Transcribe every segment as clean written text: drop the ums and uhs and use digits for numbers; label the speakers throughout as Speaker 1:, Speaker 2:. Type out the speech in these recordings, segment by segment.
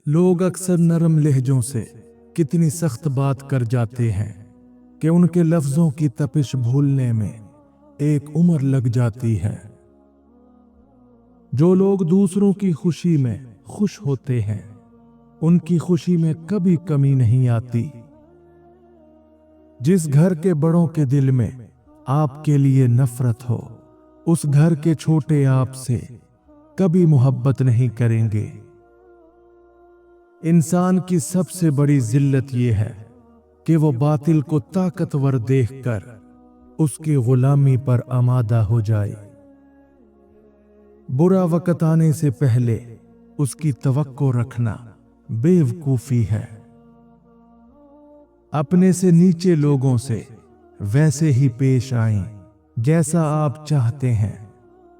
Speaker 1: लोग अक्सर नरम लहजों से कितनी सख्त बात कर जाते हैं कि उनके लफ्जों की तपिश भूलने में एक उम्र लग जाती है। जो लोग दूसरों की खुशी में खुश होते हैं, उनकी खुशी में कभी कमी नहीं आती। जिस घर के बड़ों के दिल में आपके लिए नफरत हो, उस घर के छोटे आपसे कभी मोहब्बत नहीं करेंगे। इंसान की सबसे बड़ी जिल्लत यह है कि वो बातिल को ताकतवर देखकर उसकी गुलामी पर आमादा हो जाए। बुरा वक्त आने से पहले उसकी तवक्को रखना बेवकूफी है। अपने से नीचे लोगों से वैसे ही पेश आएं जैसा आप चाहते हैं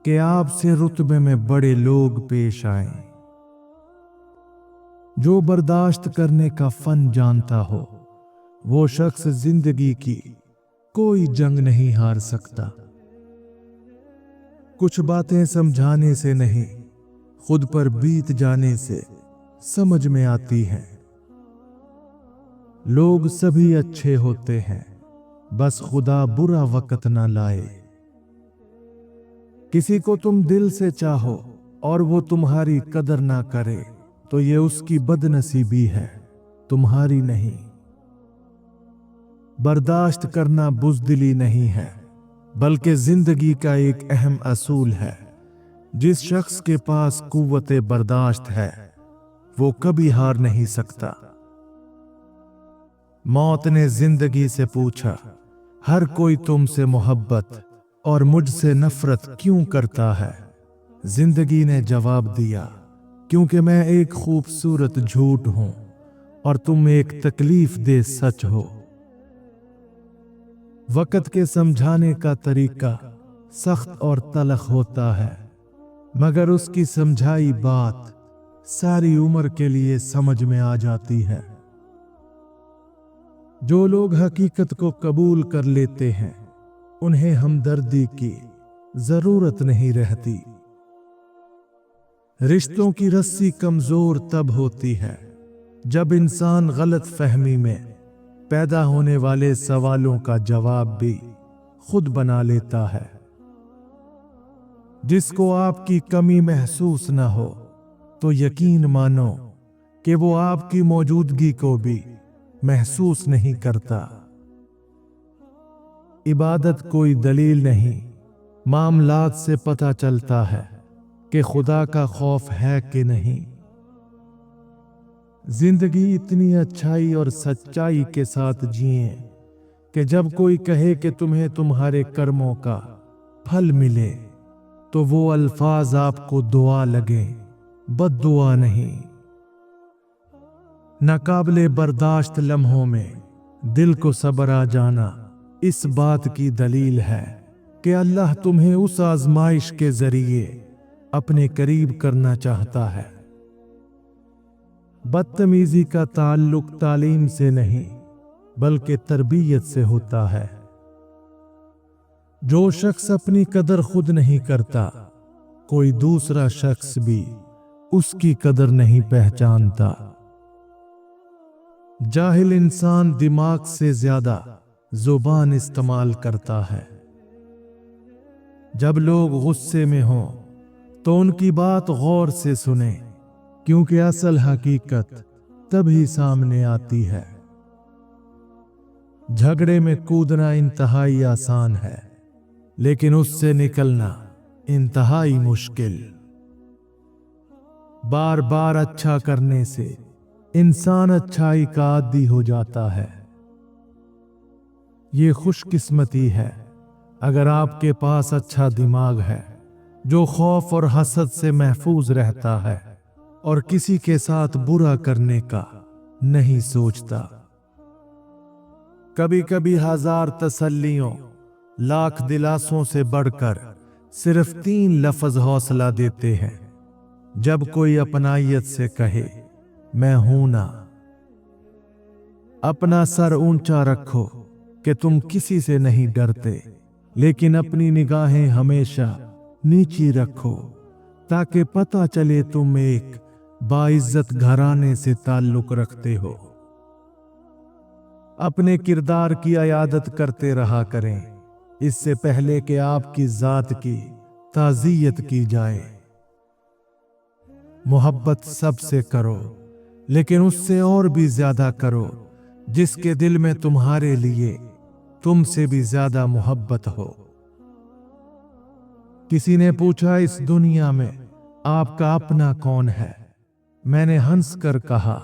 Speaker 1: कि आपसे रुतबे में बड़े लोग पेश आएं। जो बर्दाश्त करने का फन जानता हो, वो शख्स जिंदगी की कोई जंग नहीं हार सकता। कुछ बातें समझाने से नहीं, खुद पर बीत जाने से समझ में आती हैं। लोग सभी अच्छे होते हैं, बस खुदा बुरा वक्त ना लाए। किसी को तुम दिल से चाहो और वो तुम्हारी कदर ना करे, तो ये उसकी बदनसीबी है, तुम्हारी नहीं। बर्दाश्त करना बुज़दिली नहीं है, बल्कि जिंदगी का एक अहम असूल है। जिस शख्स के पास कुव्वते बर्दाश्त है, वो कभी हार नहीं सकता। मौत ने जिंदगी से पूछा, हर कोई तुमसे मोहब्बत और मुझसे नफरत क्यों करता है? जिंदगी ने जवाब दिया, क्योंकि मैं एक खूबसूरत झूठ हूं और तुम एक तकलीफ दे सच हो। वक्त के समझाने का तरीका सख्त और तलख होता है, मगर उसकी समझाई बात सारी उम्र के लिए समझ में आ जाती है। जो लोग हकीकत को कबूल कर लेते हैं, उन्हें हमदर्दी की जरूरत नहीं रहती। रिश्तों की रस्सी कमजोर तब होती है जब इंसान गलत फहमी में पैदा होने वाले सवालों का जवाब भी खुद बना लेता है। जिसको आपकी कमी महसूस न हो, तो यकीन मानो कि वो आपकी मौजूदगी को भी महसूस नहीं करता। इबादत कोई दलील नहीं, मामलात से पता चलता है कि खुदा का खौफ है कि नहीं। जिंदगी इतनी अच्छाई और सच्चाई के साथ जिए कि जब कोई कहे कि तुम्हें तुम्हारे कर्मों का फल मिले, तो वो अल्फाज आपको दुआ लगे, बद्दुआ नहीं। नाकाबिले बर्दाश्त लम्हों में दिल को सब्र आ जाना इस बात की दलील है कि अल्लाह तुम्हें उस आजमाइश के जरिए अपने करीब करना चाहता है। बदतमीजी का ताल्लुक तालीम से नहीं, बल्कि तरबियत से होता है। जो शख्स अपनी कदर खुद नहीं करता, कोई दूसरा शख्स भी उसकी कदर नहीं पहचानता। जाहिल इंसान दिमाग से ज्यादा जुबान इस्तेमाल करता है। जब लोग गुस्से में हों, तो उनकी बात गौर से सुने, क्योंकि असल हकीकत तभी सामने आती है। झगड़े में कूदना इंतहाई आसान है, लेकिन उससे निकलना इंतहाई मुश्किल। बार बार अच्छा करने से इंसान अच्छाई का आदी हो जाता है। ये खुशकिस्मती है अगर आपके पास अच्छा दिमाग है, जो खौफ और हसद से महफूज रहता है और किसी के साथ बुरा करने का नहीं सोचता। कभी कभी हजार तसल्लियों, लाख दिलासों से बढ़कर सिर्फ 3 लफ्ज हौसला देते हैं। जब कोई अपनायत से कहे, मैं हूं ना। अपना सर ऊंचा रखो कि तुम किसी से नहीं डरते, लेकिन अपनी निगाहें हमेशा नीची रखो, ताकि पता चले तुम एक बाइज्जत घराने से ताल्लुक रखते हो। अपने किरदार की अयादत करते रहा करें, इससे पहले कि आपकी जात की ताज़ियत की जाए। मोहब्बत सबसे करो, लेकिन उससे और भी ज्यादा करो जिसके दिल में तुम्हारे लिए तुमसे भी ज्यादा मोहब्बत हो। किसी ने पूछा, इस दुनिया में आपका अपना कौन है? मैंने हंस कर कहा,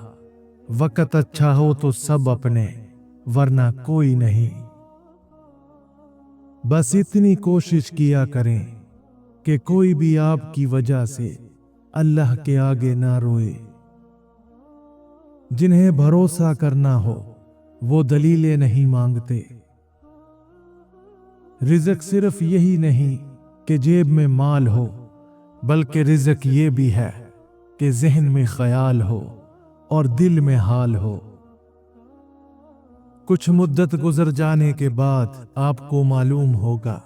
Speaker 1: वक्त अच्छा हो तो सब अपने, वरना कोई नहीं। बस इतनी कोशिश किया करें कि कोई भी आपकी वजह से अल्लाह के आगे ना रोए। जिन्हें भरोसा करना हो वो दलीलें नहीं मांगते। रिज़्क सिर्फ यही नहीं कि जेब में माल हो, बल्कि रिज़्क ये भी है कि ज़हन में ख्याल हो और दिल में हाल हो। कुछ मुद्दत गुजर जाने के बाद आपको मालूम होगा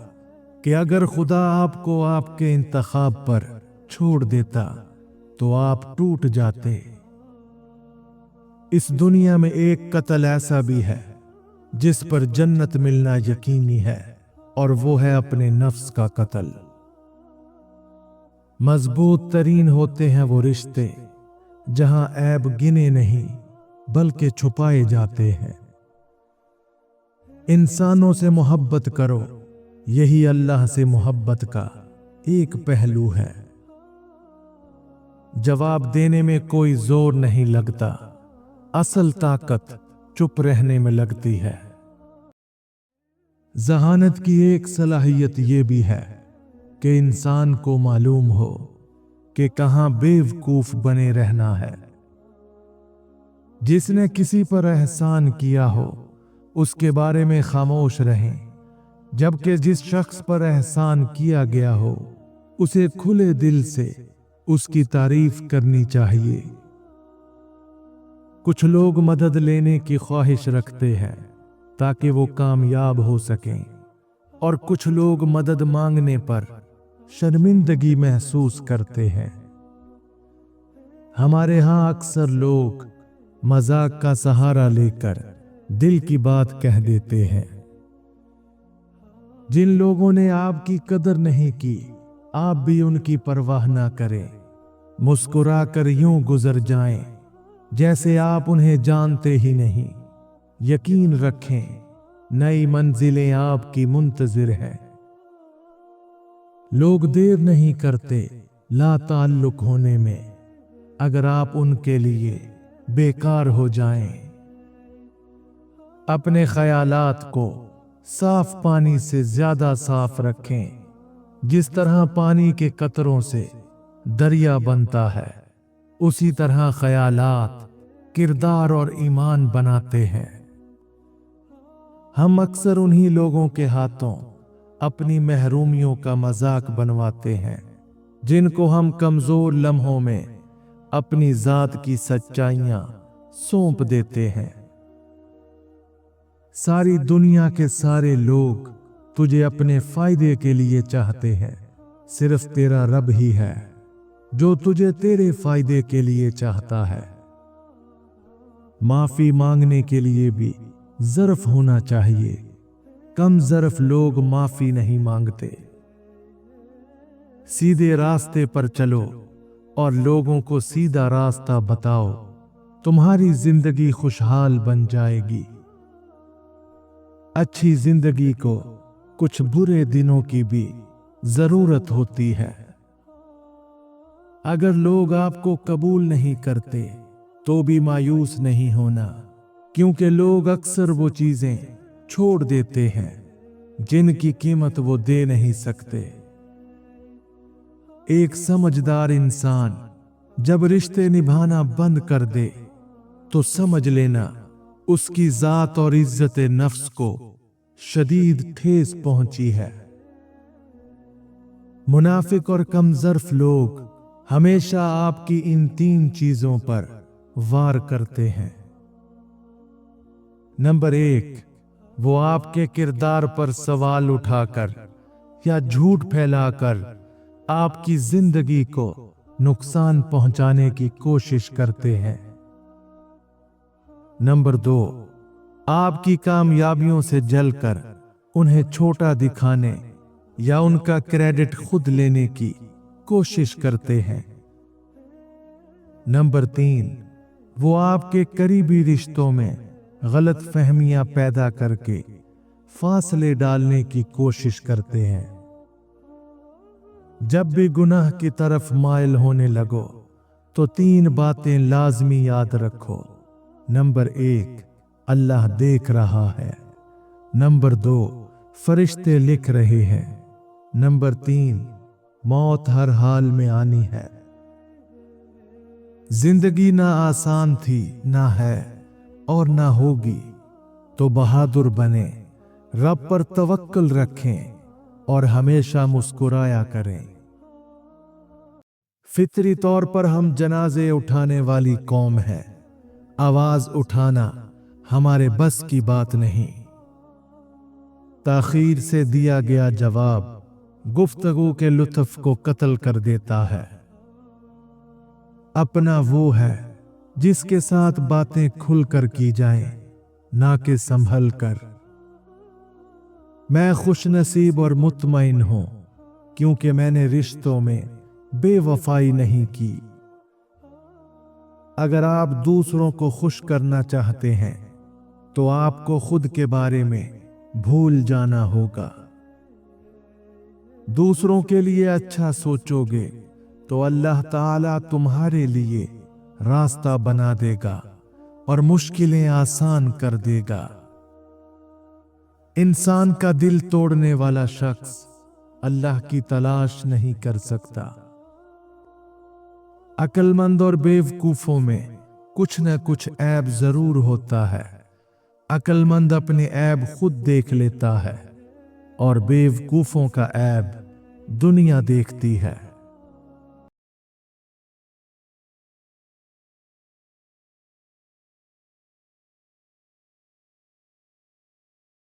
Speaker 1: कि अगर खुदा आपको आपके इंतखाब पर छोड़ देता तो आप टूट जाते। इस दुनिया में एक कत्ल ऐसा भी है जिस पर जन्नत मिलना यकीनी है, और वो है अपने नफ्स का कत्ल। मजबूत तरीन होते हैं वो रिश्ते जहां ऐब गिने नहीं बल्कि छुपाए जाते हैं। इंसानों से मोहब्बत करो, यही अल्लाह से मोहब्बत का एक पहलू है। जवाब देने में कोई जोर नहीं लगता, असल ताकत चुप रहने में लगती है। जहानत की एक सलाहियत ये भी है कि इंसान को मालूम हो कि कहां बेवकूफ बने रहना है। जिसने किसी पर एहसान किया हो उसके बारे में खामोश रहें, जबकि जिस शख्स पर एहसान किया गया हो उसे खुले दिल से उसकी तारीफ करनी चाहिए। कुछ लोग मदद लेने की ख्वाहिश रखते हैं ताकि वो कामयाब हो सकें, और कुछ लोग मदद मांगने पर शर्मिंदगी महसूस करते हैं। हमारे यहाँ अक्सर लोग मजाक का सहारा लेकर दिल की बात कह देते हैं। जिन लोगों ने आपकी कदर नहीं की, आप भी उनकी परवाह ना करें। मुस्कुरा कर यूं गुजर जाएं जैसे आप उन्हें जानते ही नहीं। यकीन रखें, नई मंजिलें आपकी मुंतजिर हैं। लोग देर नहीं करते लाताल्लुक होने में, अगर आप उनके लिए बेकार हो जाएं। अपने ख्यालात को साफ पानी से ज्यादा साफ रखें। जिस तरह पानी के कतरों से दरिया बनता है, उसी तरह ख्यालात किरदार और ईमान बनाते हैं। हम अक्सर उन्हीं लोगों के हाथों अपनी महरूमियों का मजाक बनवाते हैं जिनको हम कमजोर लम्हों में अपनी जात की सच्चाइयां सौंप देते हैं। सारी दुनिया के सारे लोग तुझे अपने फायदे के लिए चाहते हैं, सिर्फ तेरा रब ही है जो तुझे तेरे फायदे के लिए चाहता है। माफी मांगने के लिए भी ज़र्फ होना चाहिए। कम ज़र्फ लोग माफी नहीं मांगते। सीधे रास्ते पर चलो और लोगों को सीधा रास्ता बताओ, तुम्हारी जिंदगी खुशहाल बन जाएगी। अच्छी जिंदगी को कुछ बुरे दिनों की भी जरूरत होती है। अगर लोग आपको कबूल नहीं करते तो भी मायूस नहीं होना, क्योंकि लोग अक्सर वो चीजें छोड़ देते हैं जिनकी कीमत वो दे नहीं सकते। एक समझदार इंसान जब रिश्ते निभाना बंद कर दे तो समझ लेना उसकी जात और इज्जत नफ्स को शदीद ठेस पहुंची है। मुनाफिक और कमजर्फ लोग हमेशा आपकी इन 3 चीजों पर वार करते हैं। नंबर 1, वो आपके किरदार पर सवाल उठाकर या झूठ फैलाकर आपकी जिंदगी को नुकसान पहुंचाने की कोशिश करते हैं। नंबर 2, आपकी कामयाबियों से जलकर उन्हें छोटा दिखाने या उनका क्रेडिट खुद लेने की कोशिश करते हैं। नंबर 3, वो आपके करीबी रिश्तों में गलत फहमियां पैदा करके फासले डालने की कोशिश करते हैं। जब भी गुनाह की तरफ माइल होने लगो तो 3 बातें लाजमी याद रखो। नंबर 1, अल्लाह देख रहा है। नंबर 2, फरिश्ते लिख रहे हैं। नंबर 3, मौत हर हाल में आनी है। जिंदगी ना आसान थी, ना है और ना होगी, तो बहादुर बने, रब पर तवक्कुल रखें और हमेशा मुस्कुराया करें। फितरी तौर पर हम जनाजे उठाने वाली कौम है। आवाज उठाना हमारे बस की बात नहीं। ताखीर से दिया गया जवाब गुफ्तगू के लुत्फ को कत्ल कर देता है। अपना वो है जिसके साथ बातें खुलकर की जाएं, ना कि संभल कर। मैं खुशनसीब और मुतमईन हूं क्योंकि मैंने रिश्तों में बेवफाई नहीं की। अगर आप दूसरों को खुश करना चाहते हैं तो आपको खुद के बारे में भूल जाना होगा। दूसरों के लिए अच्छा सोचोगे तो अल्लाह ताला तुम्हारे लिए रास्ता बना देगा और मुश्किलें आसान कर देगा। इंसान का दिल तोड़ने वाला शख्स अल्लाह की तलाश नहीं कर सकता। अक्लमंद और बेवकूफों में कुछ न कुछ ऐब जरूर होता है। अक्लमंद अपने ऐब खुद देख लेता है और बेवकूफों का ऐब दुनिया देखती है।